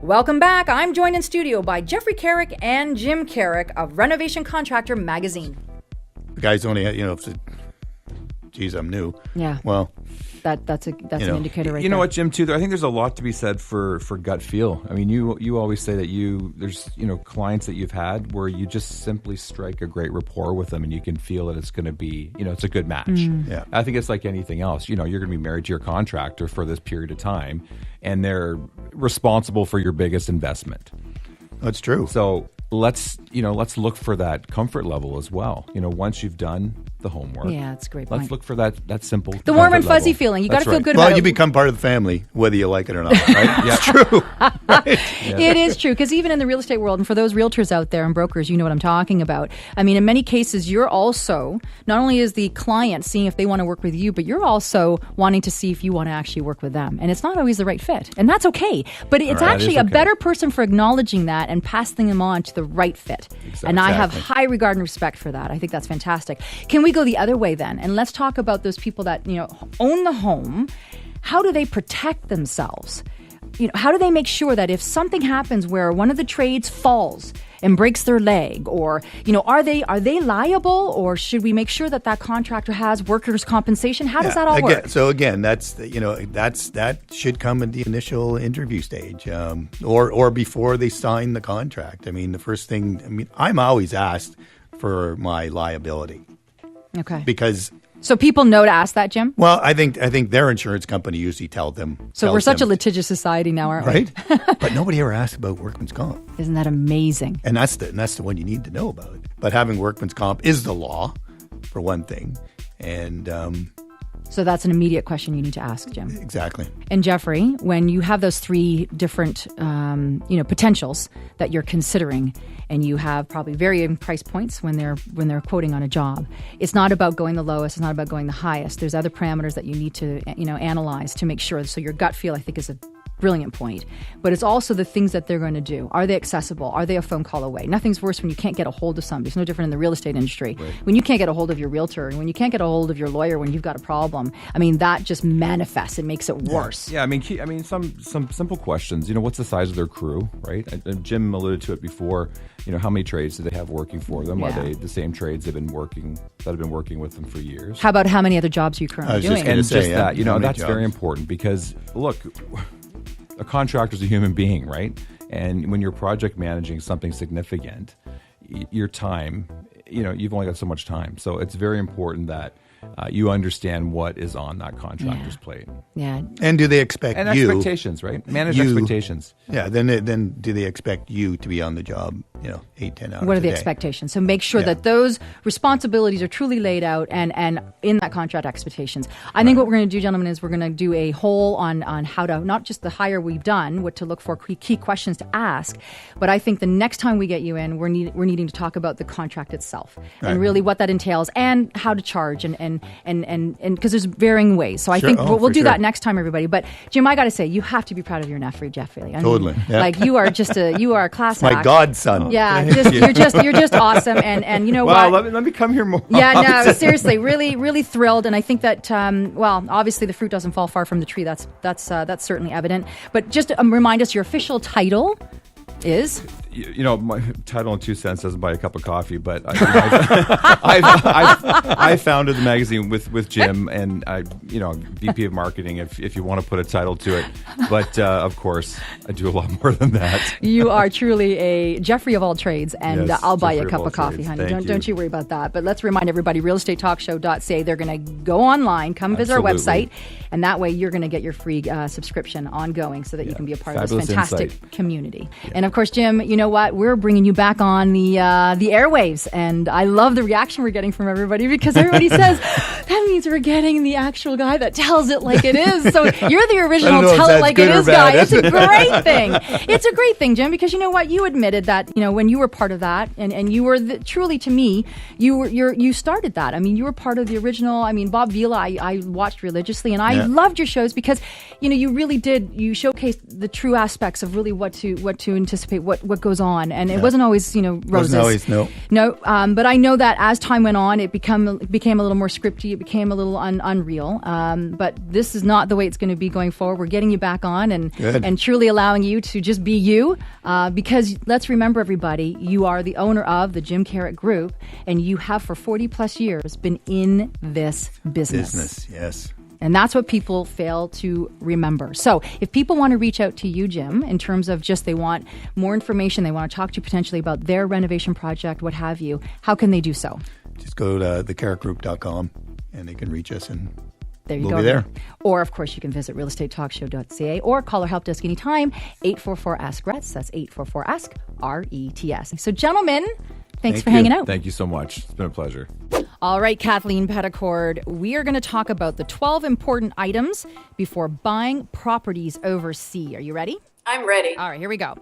Welcome back. I'm joined in studio by Jeffrey Caruk and Jim Caruk of Renovation Contractor magazine. The guys only, geez, I'm new. Yeah. Well, that's an indicator right there. You know what, Jim, too? I think there's a lot to be said for gut feel. I mean, you always say that there's clients that you've had where you just simply strike a great rapport with them and you can feel that it's going to be, it's a good match. Yeah. I think it's like anything else. You're going to be married to your contractor for this period of time and they're responsible for your biggest investment. That's true. So let's look for that comfort level as well. Once you've done the homework. Yeah, it's a great Let's point. look for that simple. The warm and fuzzy level. feeling. You got to feel right. good about it. Well, you become part of the family, whether you like it or not, right? Yeah. It's true. Right? Yeah. It is true, because even in the real estate world, and for those realtors out there and brokers, you know what I'm talking about. I mean, in many cases, you're also, not only is the client seeing if they want to work with you, but you're also wanting to see if you want to actually work with them. And it's not always the right fit. And that's okay. But it's actually a better person for acknowledging that and passing them on to the right fit. Exactly. And I have high regard and respect for that. I think that's fantastic. Can we go the other way then? And let's talk about those people that, own the home. How do they protect themselves? How do they make sure that if something happens where one of the trades falls and breaks their leg, or, are they liable, or should we make sure that contractor has workers' compensation? How does that all work? So again, that should come at the initial interview stage, or before they sign the contract. I mean, the first thing, I'm always asked for my liability. Okay. So people know to ask that, Jim? Well, I think their insurance company usually tells them. So we're such a litigious society now, aren't we? Right? But nobody ever asks about workman's comp. Isn't that amazing? And that's the one you need to know about. But having workman's comp is the law, for one thing. And so that's an immediate question you need to ask, Jim. Exactly. And Jeffrey, when you have those three different potentials that you're considering, and you have probably varying price points when they're quoting on a job, it's not about going the lowest, it's not about going the highest. There's other parameters that you need to analyze to make sure. So your gut feel, I think, is a brilliant point. But it's also the things that they're going to do. Are they accessible? Are they a phone call away? Nothing's worse when you can't get a hold of somebody. It's no different in the real estate industry. Right. When you can't get a hold of your realtor, and when you can't get a hold of your lawyer when you've got a problem, I mean, that just manifests. It makes it worse. Yeah, I mean, some simple questions. What's the size of their crew, right? And Jim alluded to it before. How many trades do they have working for them? Yeah. Are they the same trades that have been working with them for years? How about how many other jobs are you currently doing? That's very important, because look, a contractor is a human being, right? And when you're project managing something significant, your time, you've only got so much time. So it's very important that you understand what is on that contractor's plate. Yeah. And do they expect you? And expectations, right? Manage expectations. Yeah. Then do they expect you to be on the job, 8-10 hours What are the a day? expectations? So make sure that those responsibilities are truly laid out and in that contract expectations. I think what we're going to do, gentlemen, is we're going to do a whole on how to, not just the hire we've done, what to look for, key questions to ask, but I think the next time we get you in, we're needing to talk about the contract itself and really what that entails and how to charge and because there's varying ways. So I think we'll do that next time, everybody. But Jim, I got to say, you have to be proud of your nephew, Jeffrey. Totally. Like you are a class my act. godson. Yeah, you're just awesome, and you know what? Let me come here more. Yeah, no, seriously, really thrilled, and I think that obviously the fruit doesn't fall far from the tree. That's certainly evident. But just remind us, your official title is? My title in 2 cents doesn't buy a cup of coffee, but I founded the magazine with Jim, and VP of marketing, if you want to put a title to it. But of course, I do a lot more than that. You are truly a Jeffrey of all trades, and yes, I'll buy you a Jeffrey cup of coffee, honey. Don't you worry about that. But let's remind everybody, realestatetalkshow.ca. They're going to go online, come visit our website, and that way you're going to get your free subscription ongoing, so that you can be a part of this fantastic community. Yeah. And of course, Jim, you know what? We're bringing you back on the airwaves, and I love the reaction we're getting from everybody, because everybody says that means we're getting the actual guy that tells it like it is. So you're the original tell it like it is guy. It's a great thing. It's a great thing, Jim, because you know what? You admitted that when you were part of that, and you were truly, to me, you started that. I mean, you were part of the original. I mean, Bob Vila, I watched religiously, and I loved your shows because you really did. You showcased the true aspects of really what to anticipate, what goes goes on, and it wasn't always, roses. Wasn't always, no. No, but I know that as time went on, it became a little more scripty. It became a little unreal. But this is not the way it's going to be going forward. We're getting you back on and truly allowing you to just be you. Because let's remember, everybody, you are the owner of the Jim Caruk Group, and you have for 40 plus years been in this business. Yes. And that's what people fail to remember. So if people want to reach out to you, Jim, in terms of just they want more information, they want to talk to you potentially about their renovation project, what have you, how can they do so? Just go to thecarukgroup.com and they can reach us, and there you we'll go. be there. Or, of course, you can visit realestatetalkshow.ca or call our help desk anytime, 844-ASK-RETS. That's 844-ASK-RETS. So, gentlemen, thanks for hanging out. Thank you so much. It's been a pleasure. All right, Kathleen Petticord, we are going to talk about the 12 important items before buying properties overseas. Are you ready? I'm ready. All right, here we go.